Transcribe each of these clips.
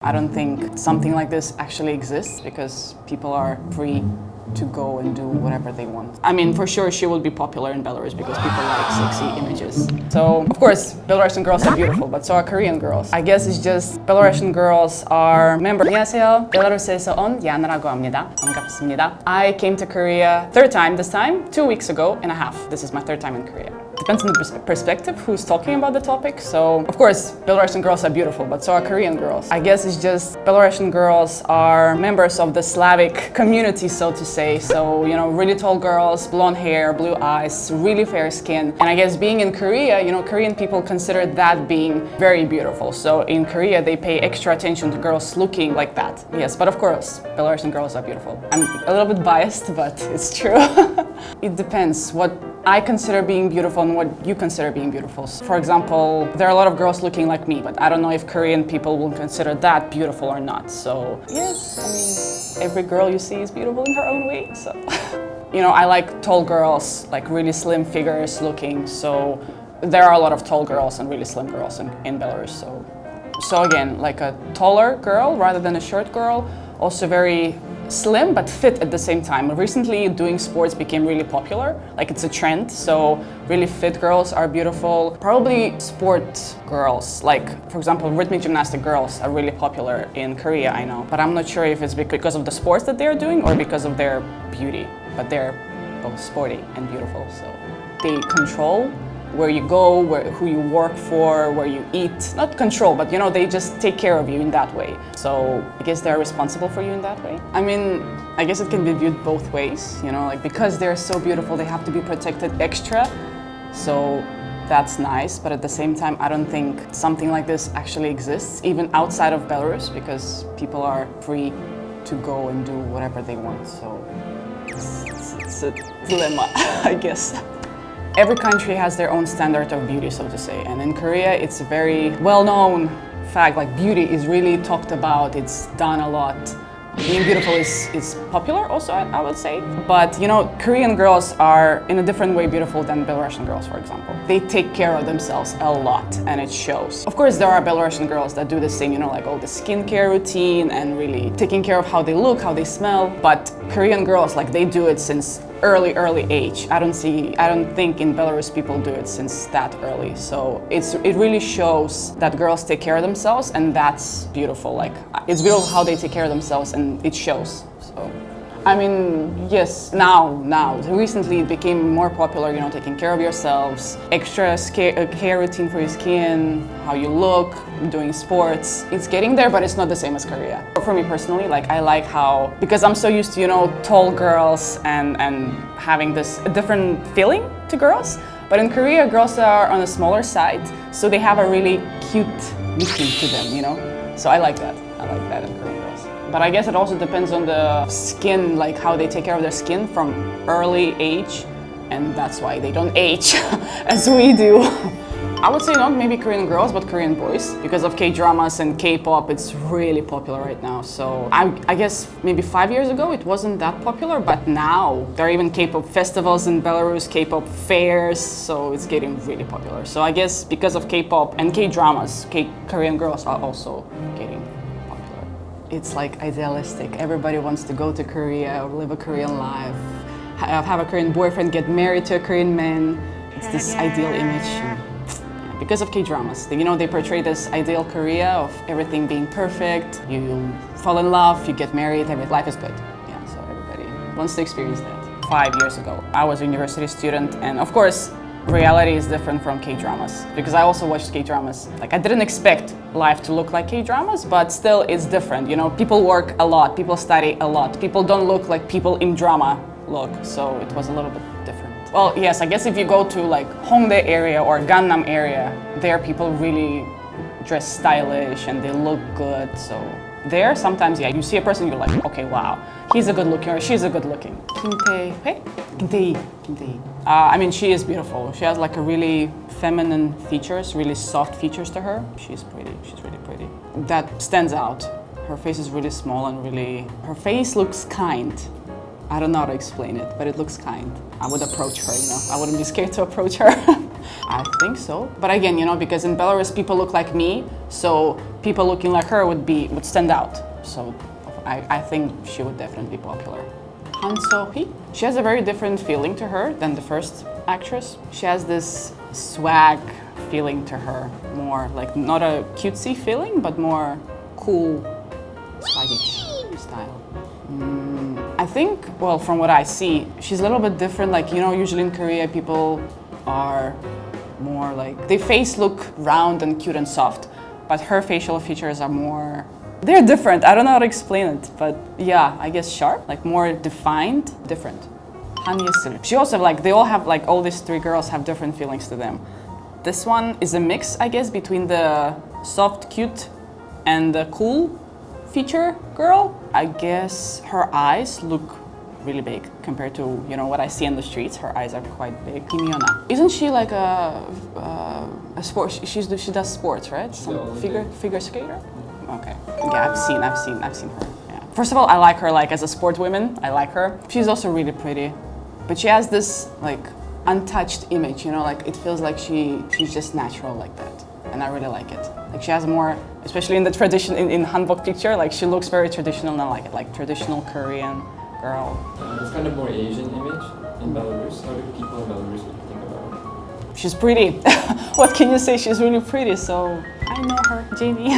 I don't think something like this actually exists because people are free to go and do whatever they want. I mean, for sure she will be popular in Belarus because people like sexy images. So, of course, Belarusian girls are beautiful, but so are Korean girls. I guess it's just Belarusian girls are members. 안녕하세요, 벨라루스에서 온 야나라고 합니다. 반갑습니다. I came to Korea third time this time, 2 weeks ago and a half. This is my third time in Korea. Depends on the perspective, who's talking about the topic. So, of course, Belarusian girls are beautiful, but so are Korean girls. I guess it's just Belarusian girls are members of the Slavic community, so to say. So, you know, really tall girls, blonde hair, blue eyes, really fair skin. And I guess being in Korea, you know, Korean people consider that being very beautiful. So in Korea, they pay extra attention to girls looking like that. Yes, but of course, Belarusian girls are beautiful. I'm a little bit biased, but it's true. It depends what I consider being beautiful and what you consider being beautiful. For example, there are a lot of girls looking like me, but I don't know if Korean people will consider that beautiful or not. So yes, I mean, every girl you see is beautiful in her own way. So, you know, I like tall girls, like really slim figures looking. So there are a lot of tall girls and really slim girls in Belarus. So again, like a taller girl rather than a short girl, also very slim but fit at the same time. Recently, doing sports became really popular, like it's a trend. So really fit girls are beautiful. Probably sport girls, like for example, rhythmic gymnastic girls are really popular in Korea, I know. But I'm not sure if it's because of the sports that they're doing or because of their beauty. But they're both sporty and beautiful, so they control where you go, who you work for, where you eat. Not control, but you know, they just take care of you in that way. So I guess they're responsible for you in that way. I mean, I guess it can be viewed both ways, you know, like because they're so beautiful, they have to be protected extra. So that's nice, but at the same time, I don't think something like this actually exists, even outside of Belarus, because people are free to go and do whatever they want. So it's a dilemma, I guess. Every country has their own standard of beauty, so to say, and in Korea it's a very well-known fact, like beauty is really talked about, it's done a lot. Being beautiful is popular also, I would say, but you know, Korean girls are in a different way beautiful than Belarusian girls, for example. They take care of themselves a lot and it shows. Of course, there are Belarusian girls that do the same, you know, like all the skincare routine and really taking care of how they look, how they smell, but Korean girls, like they do it since early age. I don't think in Belarus people do it since that early. So it really shows that girls take care of themselves, and that's beautiful. Like it's beautiful how they take care of themselves, and it shows. So I mean, yes, now recently it became more popular, you know, taking care of yourselves, extra care routine for your skin, how you look, doing sports. It's getting there, but it's not the same as Korea. For me personally, like I like how, because I'm so used to, you know, tall girls and having this a different feeling to girls, but in Korea girls are on a smaller side, so they have a really cute looking to them, you know? So I like that in Korean girls. But I guess it also depends on the skin, like how they take care of their skin from early age, and that's why they don't age as we do. I would say not maybe Korean girls, but Korean boys. Because of K-dramas and K-pop, it's really popular right now. So I guess maybe 5 years ago it wasn't that popular, but now there are even K-pop festivals in Belarus, K-pop fairs, so it's getting really popular. So I guess because of K-pop and K-dramas, Korean girls are also getting popular. It's like idealistic. Everybody wants to go to Korea or live a Korean life, have a Korean boyfriend, get married to a Korean man. It's this ideal image. Because of K-dramas, you know, they portray this ideal Korea of everything being perfect. You fall in love, you get married, life is good. Yeah, so everybody wants to experience that. 5 years ago, I was a university student, and of course, reality is different from K-dramas, because I also watched K-dramas. Like, I didn't expect life to look like K-dramas, but still it's different. You know, people work a lot, people study a lot, people don't look like people in drama look, so it was a little bit different. Well, yes, I guess if you go to like Hongdae area or Gangnam area, there people really dress stylish and they look good. So there, sometimes, yeah, you see a person, you're like, okay, wow, he's a good looking or she's a good looking. Kim-tae. I mean, she is beautiful. She has like a really feminine features, really soft features to her. She's pretty, she's really pretty. That stands out. Her face is really small and really, her face looks kind. I don't know how to explain it, but it looks kind. I would approach her, you know. I wouldn't be scared to approach her. I think so. But again, you know, because in Belarus people look like me, so people looking like her would stand out. So I think she would definitely be popular. Han So-hee. She has a very different feeling to her than the first actress. She has this swag feeling to her, more like not a cutesy feeling, but more cool, swaggish style. I think, well, from what I see, she's a little bit different. Like, you know, usually in Korea, people are more like, their face look round and cute and soft, but her facial features are more, they're different. I don't know how to explain it, but yeah, I guess sharp, like more defined, different. Han Yesil. She also, like, they all have, like, all these three girls have different feelings to them. This one is a mix, I guess, between the soft, cute, and the cool feature girl. I guess her eyes look really big compared to, you know, what I see in the streets. Her eyes are quite big. Kim Yona. Isn't she like a sport? She does sports, right? Some figure skater. Okay. Yeah, I've seen her. Yeah. First of all, I like her like as a sport woman. I like her. She's also really pretty, but she has this like untouched image. You know, like it feels like she's just natural like that, and I really like it. Like she has more, especially in the tradition in hanbok picture. Like she looks very traditional, and I like it. Like traditional Korean girl. It's kind of more Asian image in Belarus. How do people in Belarus think about her? She's pretty. What can you say? She's really pretty. So I know her, Jamie.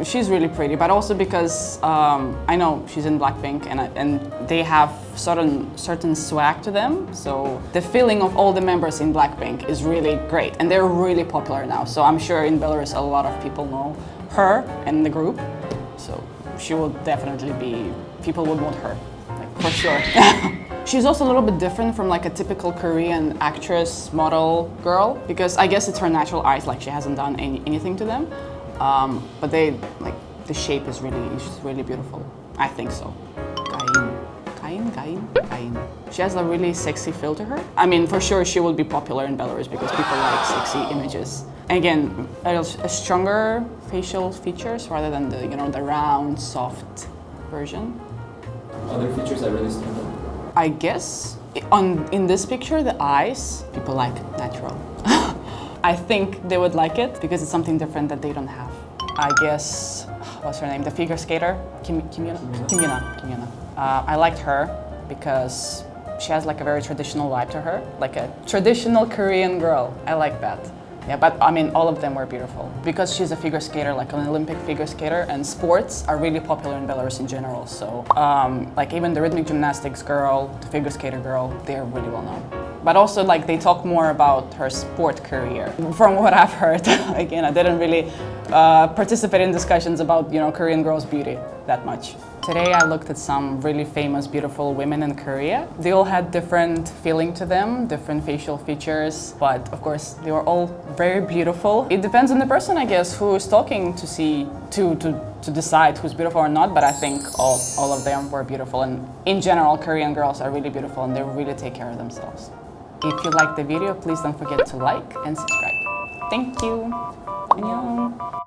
She's really pretty, but also because I know she's in Blackpink, and they have certain swag to them. So the feeling of all the members in Blackpink is really great, and they're really popular now. So I'm sure in Belarus a lot of people know her and the group. So she will definitely be. People would want her, like, for sure. She's also a little bit different from like a typical Korean actress, model, girl, because I guess it's her natural eyes, like she hasn't done anything to them. But they, like, the shape is really beautiful. I think so. Gain. She has a really sexy feel to her. I mean, for sure she will be popular in Belarus because people like sexy images. Again, a stronger facial features rather than the, you know, the round, soft version. Other features that really stand out? I guess in this picture, the eyes, people like natural. I think they would like it because it's something different that they don't have. I guess, what's her name? The figure skater, Kim Yuna. I liked her because she has like a very traditional vibe to her, like a traditional Korean girl. I like that. Yeah, but I mean, all of them were beautiful because she's a figure skater, like an Olympic figure skater, and sports are really popular in Belarus in general. So, like even the rhythmic gymnastics girl, the figure skater girl, they're really well known. But also, like, they talk more about her sport career. From what I've heard, again, I didn't really participate in discussions about, you know, Korean girls' beauty that much. Today I looked at some really famous, beautiful women in Korea. They all had different feeling to them, different facial features, but of course they were all very beautiful. It depends on the person, I guess, who is talking to decide who's beautiful or not, but I think all of them were beautiful, and in general, Korean girls are really beautiful and they really take care of themselves. If you liked the video, please don't forget to like and subscribe. Thank you. 안녕.